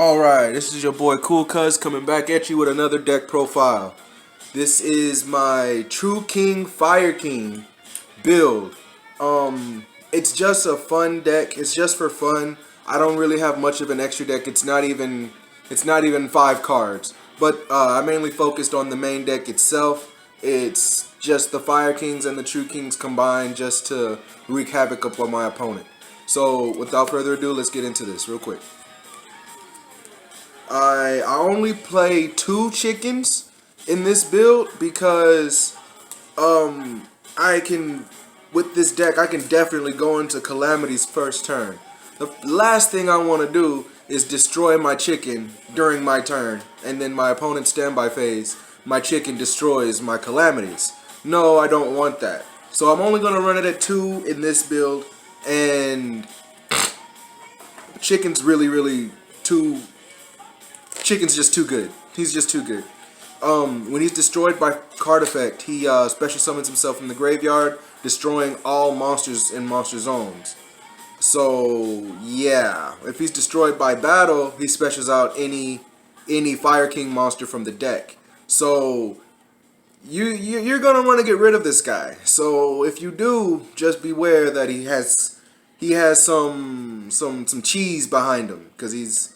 Alright, this is your boy Kools coming back at you with another deck profile. This is my True King Fire King build. It's just a fun deck. It's just for fun. I don't really have much of an extra deck. It's not even 5 cards. But I mainly focused on the main deck itself. It's just the Fire Kings and the True Kings combined just to wreak havoc upon my opponent. So without further ado, let's get into this real quick. I only play 2 chickens in this build because I can, with this deck, I can definitely go into Calamity's first turn. The last thing I want to do is destroy my chicken during my turn, and then my opponent's standby phase, my chicken destroys my Calamities. No, I don't want that. So I'm only going to run it at 2 in this build, and chicken's Chicken's just too good. He's just too good. When he's destroyed by card effect, he special summons himself from the graveyard, destroying all monsters in monster zones. So yeah, if he's destroyed by battle, he specials out any Fire King monster from the deck. So you're gonna want to get rid of this guy. So if you do, just beware that he has some cheese behind him, because he's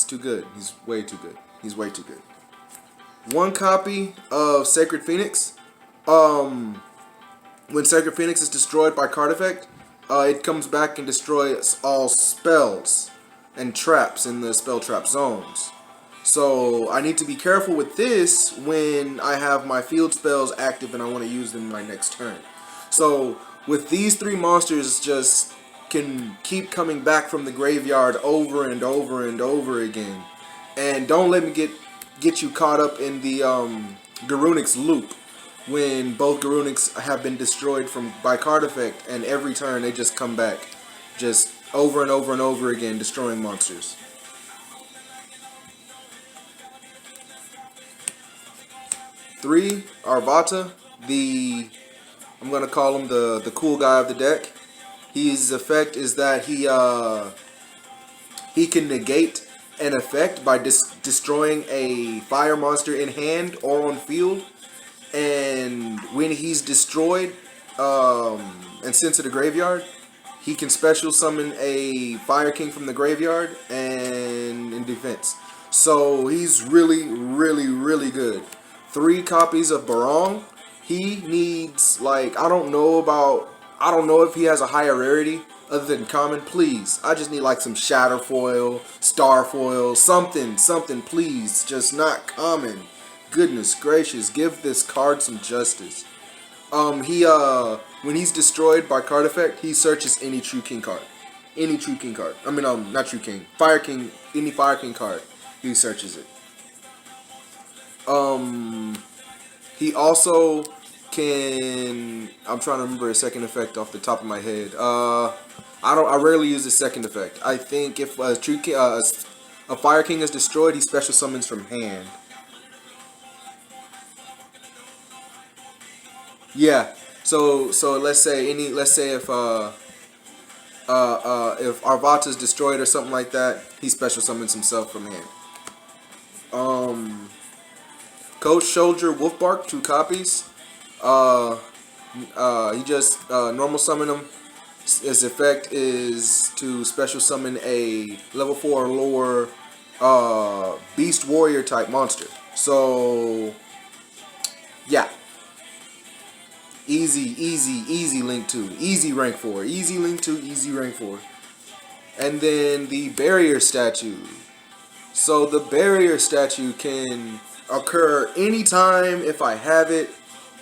too good. He's way too good. He's way too good. 1 copy of Sacred Phoenix. When Sacred Phoenix is destroyed by card effect, it comes back and destroys all spells and traps in the spell trap zones. So I need to be careful with this when I have my field spells active and I want to use them in my next turn. So with these 3 monsters, just can keep coming back from the graveyard over and over and over again. And don't let me get you caught up in the Garunix loop, when both Garunix have been destroyed by card effect, and every turn they just come back, just over and over and over again, destroying monsters. Three, Arvata, I'm gonna call him the cool guy of the deck. His effect is that he can negate an effect by destroying a fire monster in hand or on field. And when he's destroyed and sent to the graveyard, he can special summon a Fire King from the graveyard and in defense. So he's really, really, really good. 3 copies of Bong. He needs, like, I don't know if he has a higher rarity other than common. Please, I just need like some shatter foil, star foil, something, please. Just not common. Goodness gracious, give this card some justice. When he's destroyed by card effect, he searches any True King card. Any True King card. I mean, not True King. Fire King, any Fire King card. He searches it. He also can, I'm trying to remember a second effect off the top of my head. I rarely use the second effect. I think if a True King, a Fire King is destroyed, he special summons from hand. Yeah. So let's say if Arvata is destroyed or something like that, he special summons himself from hand. Coach Soldier Wolfbark, 2 copies. He just normal summon him. His effect is to special summon a level 4 or lower Beast Warrior type monster. So yeah, easy link 2, easy rank 4, easy link 2, easy rank 4. And then the barrier statue. So the barrier statue can occur anytime if I have it.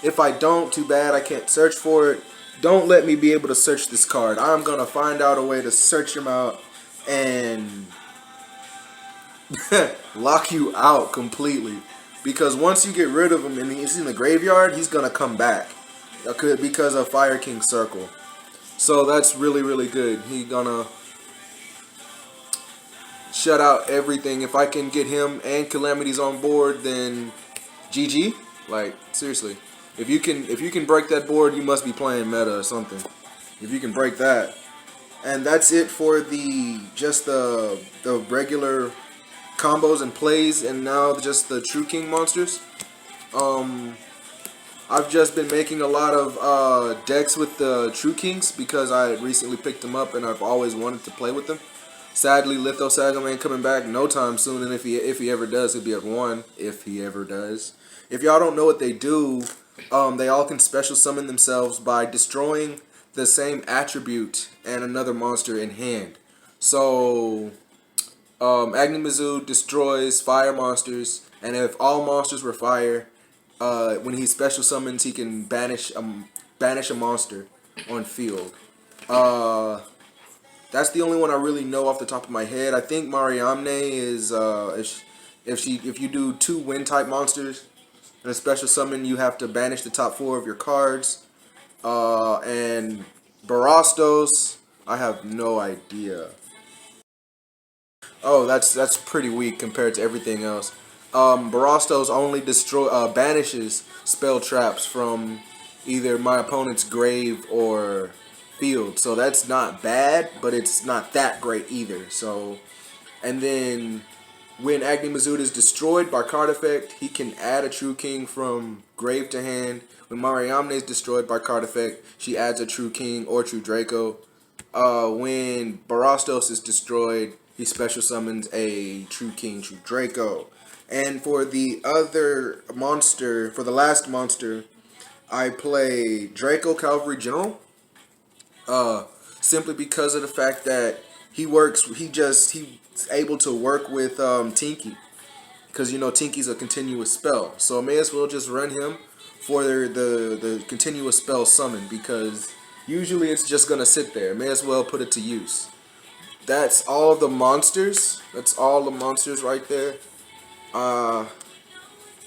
If I don't, too bad, I can't search for it. Don't let me be able to search this card. I'm gonna find out a way to search him out and lock you out completely. Because once you get rid of him and he's in the graveyard, he's gonna come back because of Fire King Circle. So that's really, really good. He's gonna shut out everything. If I can get him and Calamities on board, then GG. Like, seriously. If you can break that board, you must be playing meta or something. If you can break that. And that's it for the regular combos and plays, and now just the True King monsters. I've just been making a lot of decks with the True Kings because I recently picked them up and I've always wanted to play with them. Sadly, Litho Sagam ain't coming back no time soon, and if he ever does, he'll be at 1. If he ever does. If y'all don't know what they do, they all can special summon themselves by destroying the same attribute and another monster in hand. So, Agni Mizzou destroys fire monsters, and if all monsters were fire, when he special summons, he can banish a monster on field. That's the only one I really know off the top of my head. I think Mariamne is if you do 2 wind type monsters in a special summon, you have to banish the top 4 of your cards. And Barastos, I have no idea. Oh, that's pretty weak compared to everything else. Barastos only banishes spell traps from either my opponent's grave or field, so that's not bad, but it's not that great either. So, and then when Agni Mizzou is destroyed by card effect, he can add a True King from grave to hand. When Mariamne is destroyed by card effect, she adds a True King or True Draco. When Barastos is destroyed, he special summons a True King, True Draco. And for the other monster, for the last monster, I play Draco Cavalry General. Simply because of the fact that he's able to work with Tinky, because you know Tinky's a continuous spell, so I may as well just run him for the continuous spell summon, because usually it's just gonna sit there. May as well put it to use. That's all the monsters. That's all the monsters right there.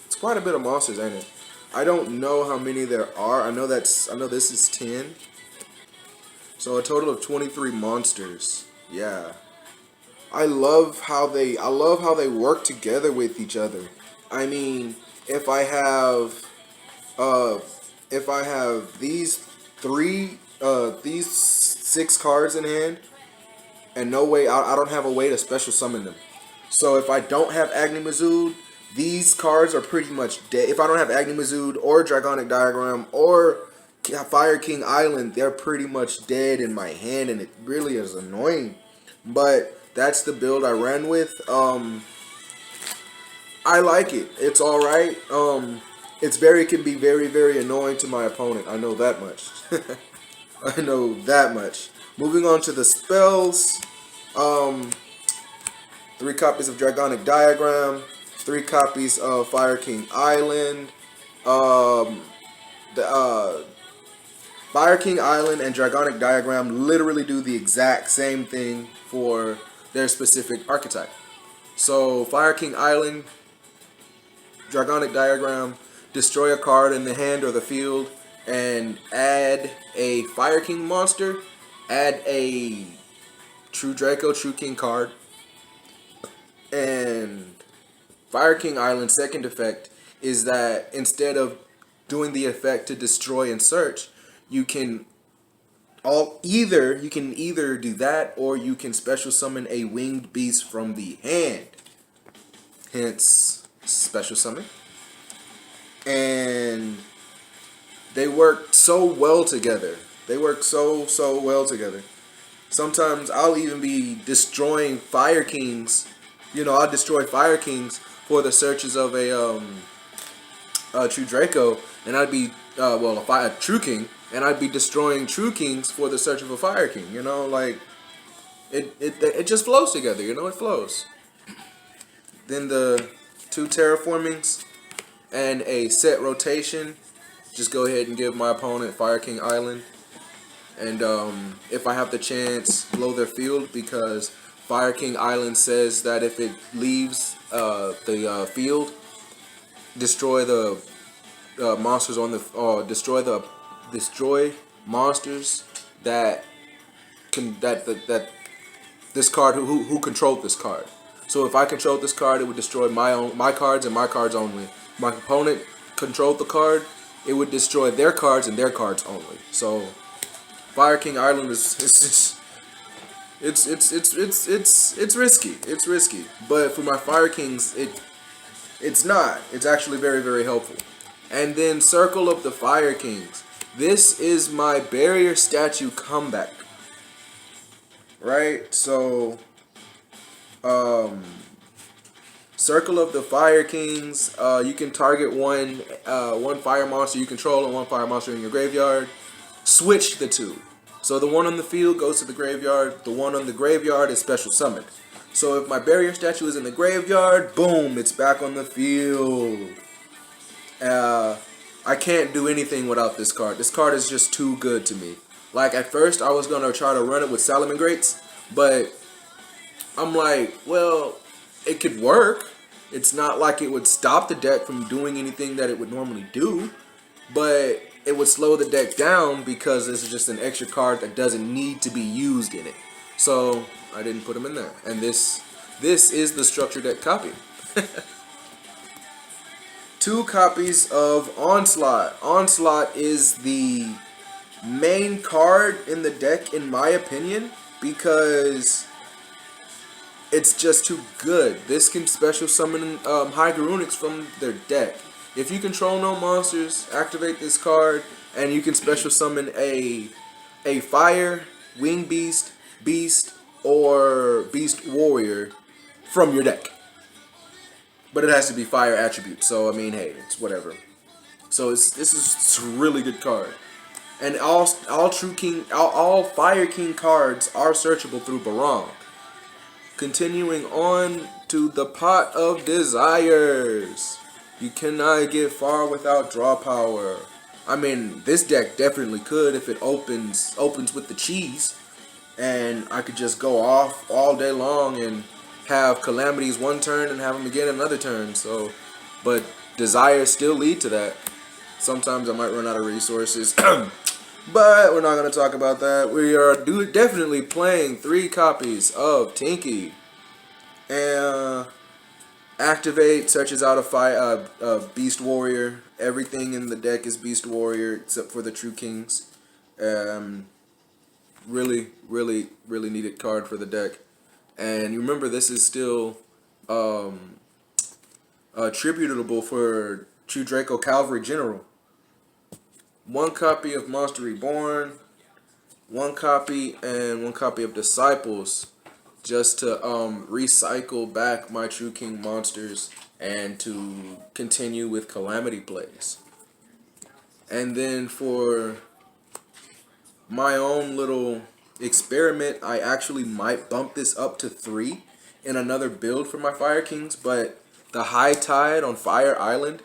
It's quite a bit of monsters, ain't it? I don't know how many there are. I know this is 10. So a total of 23 monsters. Yeah. I love how they work together with each other. I mean, if I have these 6 cards in hand, and no way I don't have a way to special summon them. So if I don't have Agni Mizzou, these cards are pretty much dead. If I don't have Agni Mizzou or Dragonic Diagram or Fire King Island, they're pretty much dead in my hand, and it really is annoying. But that's the build I ran with. I like it. It's all right. It can be very, very annoying to my opponent. I know that much. I know that much. Moving on to the spells. 3 copies of Dragonic Diagram. 3 copies of Fire King Island. Fire King Island and Dragonic Diagram literally do the exact same thing for their specific archetype. So Fire King Island, Dragonic Diagram, destroy a card in the hand or the field and add a Fire King monster, add a True Draco, True King card, and Fire King Island's second effect is that instead of doing the effect to destroy and search, you can either do that, or you can special summon a winged beast from the hand. Hence special summon. And they work so well together. They work so well together. Sometimes I'll even be destroying Fire Kings. I'll destroy Fire Kings for the searches of a True Draco, and I'd be a True King, and I'd be destroying True Kings for the search of a Fire King. Like it just flows together. It flows. Then the 2 terraformings and a set rotation. Just go ahead and give my opponent Fire King Island, and if I have the chance, blow their field, because Fire King Island says that if it leaves the field, destroy the monsters on the destroy monsters that this card who controlled this card. So if I controlled this card, it would destroy my cards and my cards only. If my opponent controlled the card, it would destroy their cards and their cards only. So Fire King Island is It's risky. It's risky. But for my Fire Kings, it's not. It's actually very, very helpful. And then Circle of the Fire Kings. This is my barrier statue comeback. Right? So um Circle of the Fire Kings, you can target one fire monster you control and one fire monster in your graveyard. Switch the two. So the one on the field goes to the graveyard. The one on the graveyard is special summoned. So if my barrier statue is in the graveyard, boom, it's back on the field. Uh, I can't do anything without this card. This card is just too good to me. Like at first, I was gonna try to run it with Salamangreats, but I'm like, well, it could work. It's not like it would stop the deck from doing anything that it would normally do, but it would slow the deck down because this is just an extra card that doesn't need to be used in it. So I didn't put them in there. And this is the structure deck copy. 2 copies of Onslaught. Onslaught is the main card in the deck in my opinion because it's just too good. This can special summon High Garunix from their deck. If you control no monsters, activate this card, and you can special summon a fire, wing beast, beast, or beast warrior from your deck. But it has to be fire attribute. So I mean, hey, it's whatever. So this is a really good card. And all Fire King cards are searchable through Barong. Continuing on to the Pot of Desires. You cannot get far without draw power. I mean, this deck definitely could if it opens with the cheese, and I could just go off all day long and have Calamities one turn and have them again another turn. So, but Desires still lead to that. Sometimes I might run out of resources, but we're not going to talk about that. We are definitely playing 3 copies of Tinky. And activate, searches out a Beast Warrior. Everything in the deck is Beast Warrior except for the True Kings. Really, really, really needed card for the deck. And you remember this is still tributable for True Draco Cavalry General. 1 copy of Monster Reborn, 1 copy and 1 copy of Disciples, just to recycle back my True King monsters and to continue with Calamity plays. And then for my own little experiment, I actually might bump this up to 3 in another build for my Fire Kings, but the High Tide on Fire Island,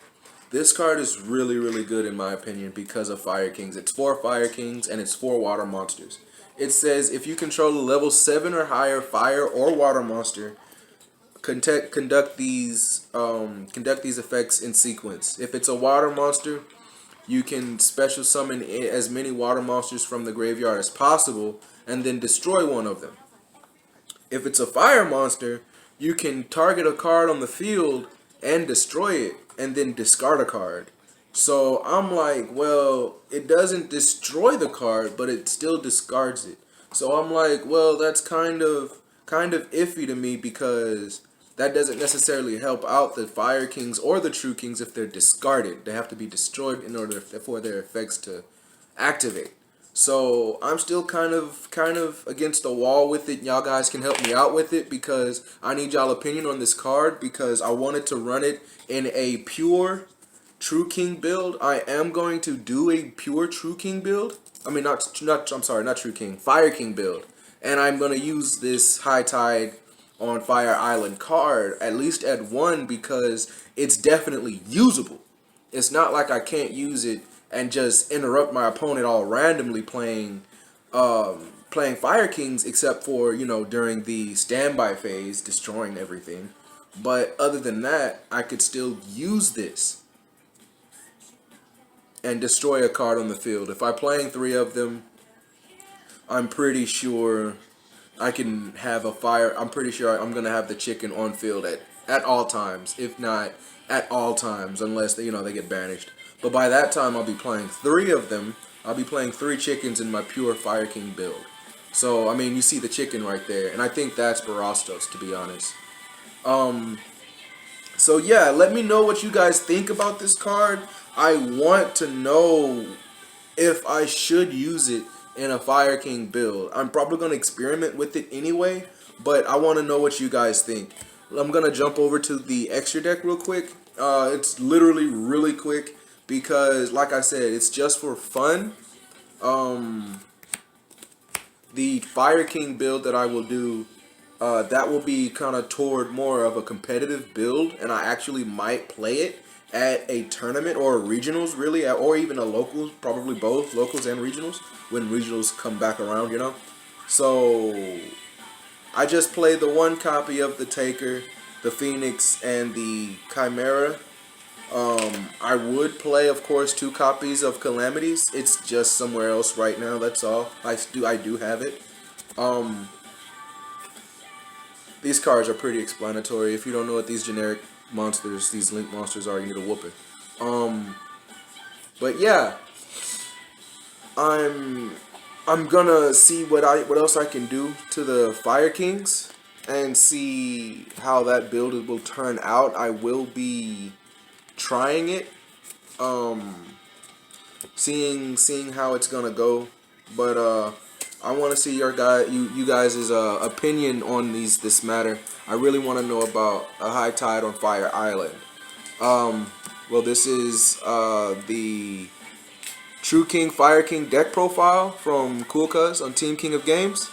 this card is really, really good in my opinion because of Fire Kings. It's 4 Fire Kings and it's 4 water monsters. It says if you control a level 7 or higher fire or water monster, conduct these effects in sequence. If it's a water monster, you can special summon as many water monsters from the graveyard as possible and then destroy one of them. If it's a fire monster, you can target a card on the field and destroy it and then discard a card. So I'm like, well, it doesn't destroy the card, but it still discards it. So I'm like, well, that's kind of iffy to me because that doesn't necessarily help out the Fire Kings or the True Kings if they're discarded. They have to be destroyed in order for their effects to activate. So I'm still kind of against the wall with it. Y'all guys can help me out with it because I need y'all opinion on this card because I wanted to run it in a pure True King build. I am going to do a pure True King build. I mean, not True King, Fire King build. And I'm going to use this High Tide on Fire Island card, at least at 1, because it's definitely usable. It's not like I can't use it and just interrupt my opponent all randomly playing Fire Kings, except for, you know, during the standby phase, destroying everything. But other than that, I could still use this and destroy a card on the field. If I'm playing 3 of them, I'm pretty sure I can have a fire. I'm pretty sure I'm gonna have the chicken on field at all times, if not at all times, unless they get banished. But by that time, I'll be playing 3 of them. I'll be playing 3 chickens in my pure Fire King build. So I mean, you see the chicken right there, and I think that's Barastos, to be honest. So yeah, let me know what you guys think about this card. I want to know if I should use it in a Fire King build. I'm probably going to experiment with it anyway, but I want to know what you guys think. I'm going to jump over to the extra deck real quick. It's literally really quick because, like I said, it's just for fun. The Fire King build that I will do, that will be kind of toward more of a competitive build, and I actually might play it at a tournament or regionals, really, or even a locals, probably both locals and regionals when regionals come back around, you know. So I just played the one copy of the Taker, the Phoenix, and the Chimera. I would play, of course, 2 copies of Calamities. It's just somewhere else right now. That's all. I do have it. These cards are pretty explanatory. If you don't know what these generic monsters, these link monsters are, you need a whooping. But yeah, I'm gonna see what else I can do to the Fire Kings and see how that build will turn out. I will be trying it, seeing how it's gonna go, but I want to see you guys' opinion on this matter. I really want to know about a High Tide on Fire Island. Well, this is the True King Fire King deck profile from Kools on Team King of Games.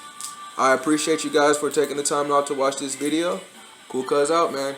I appreciate you guys for taking the time out to watch this video. Kools out, man.